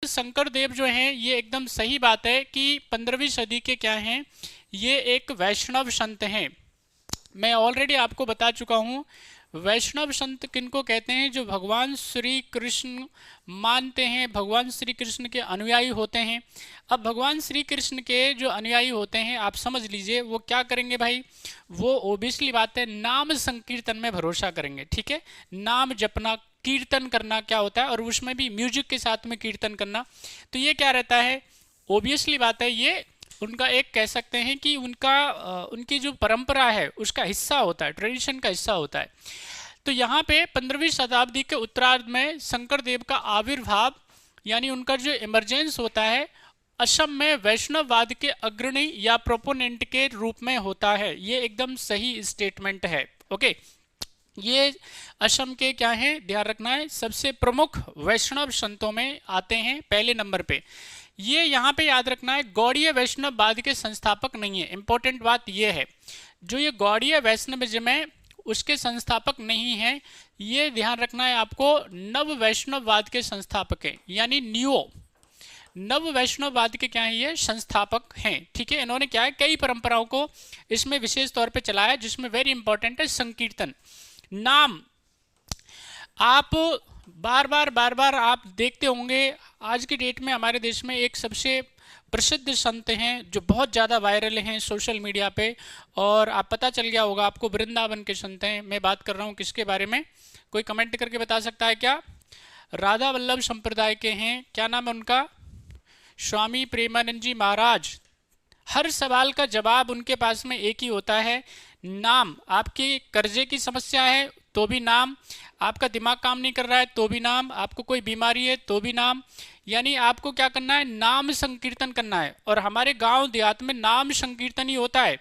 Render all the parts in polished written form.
शंकर देव जो हैं ये एकदम सही बात है कि 15वीं सदी के क्या हैं, ये एक वैष्णव संत हैं। मैं ऑलरेडी आपको बता चुका हूँ वैष्णव संत किनको कहते हैं, जो भगवान श्री कृष्ण मानते हैं, भगवान श्री कृष्ण के अनुयायी होते हैं। अब भगवान श्री कृष्ण के जो अनुयायी होते हैं, आप समझ लीजिए वो क्या करेंगे भाई, वो ओबियसली बात है नाम संकीर्तन में भरोसा करेंगे। ठीक है, नाम जपना, कीर्तन करना क्या होता है, और उसमें भी म्यूजिक के साथ में कीर्तन करना, तो ये क्या रहता है, ओबियसली बात है ये उनका एक कह सकते हैं कि उनकी जो परंपरा है उसका हिस्सा होता है, ट्रेडिशन का हिस्सा होता है। तो यहाँ पे 15वीं शताब्दी के उत्तरार्ध में शंकर देव का आविर्भाव यानी उनका जो इमरजेंस होता है असम में वैष्णववाद के अग्रणी या प्रोपोनेंट के रूप में होता है। ये एकदम सही स्टेटमेंट है। ओके, ये असम के क्या हैं, ध्यान रखना है, सबसे प्रमुख वैष्णव संतों में आते हैं पहले नंबर पे। ये यहाँ पे याद रखना है गौड़ीय वैष्णववाद के संस्थापक नहीं है। इंपॉर्टेंट बात ये है, जो ये गौड़ीय वैष्णविज्म है उसके संस्थापक नहीं है, ये ध्यान रखना है आपको। नव वैष्णववाद के संस्थापक हैं, यानी नव वैष्णववाद के क्या है, ये संस्थापक हैं। ठीक है, इन्होंने क्या है, कई परंपराओं को इसमें विशेष तौर पे चलाया, जिसमें वेरी इंपॉर्टेंट है संकीर्तन। नाम आप बार बार आप देखते होंगे, आज की डेट में हमारे देश में एक सबसे प्रसिद्ध संत हैं जो बहुत ज़्यादा वायरल हैं सोशल मीडिया पे, और आप पता चल गया होगा आपको, वृंदावन के संत हैं। मैं बात कर रहा हूँ किसके बारे में, कोई कमेंट करके बता सकता है क्या? राधा वल्लभ संप्रदाय के हैं, क्या नाम है उनका, स्वामी प्रेमानंद जी महाराज। हर सवाल का जवाब उनके पास में एक ही होता है, नाम। आपके कर्जे की समस्या है तो भी नाम, आपका दिमाग काम नहीं कर रहा है तो भी नाम, आपको कोई बीमारी है तो भी नाम, यानी आपको क्या करना है, नाम संकीर्तन करना है। और हमारे गांव देहात में नाम संकीर्तन ही होता है।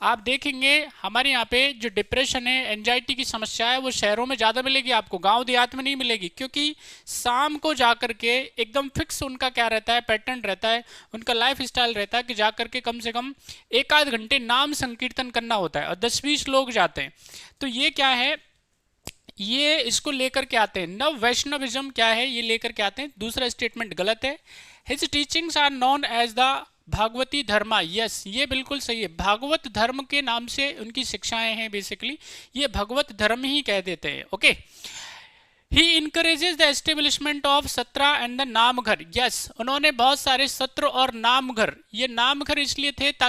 आप देखेंगे हमारे यहाँ पे जो डिप्रेशन है, एंजाइटी की समस्या है, वो शहरों में ज़्यादा मिलेगी आपको, गांव देहात में नहीं मिलेगी, क्योंकि शाम को जाकर के एकदम फिक्स उनका क्या रहता है, पैटर्न रहता है, उनका लाइफ स्टाइल रहता है कि जाकर के कम से कम 1 आध घंटे नाम संकीर्तन करना होता है, और 10-20 लोग जाते हैं। तो ये क्या है, ये इसको लेकर के आते हैं, नव वैष्णविज्म क्या है ये लेकर के आते हैं। दूसरा स्टेटमेंट गलत है, his teachings are known as the Bhagavati dharma. Yes, ये बिल्कुल सही है, भागवत धर्म के नाम से उनकी शिक्षाएं हैं, बेसिकली ये भगवत धर्म ही कह देते हैं। Okay, he encourages the establishment of सत्र एंड द नामघर। यस, उन्होंने बहुत सारे सत्र और नामघर, ये नामघर इसलिए थे ताकि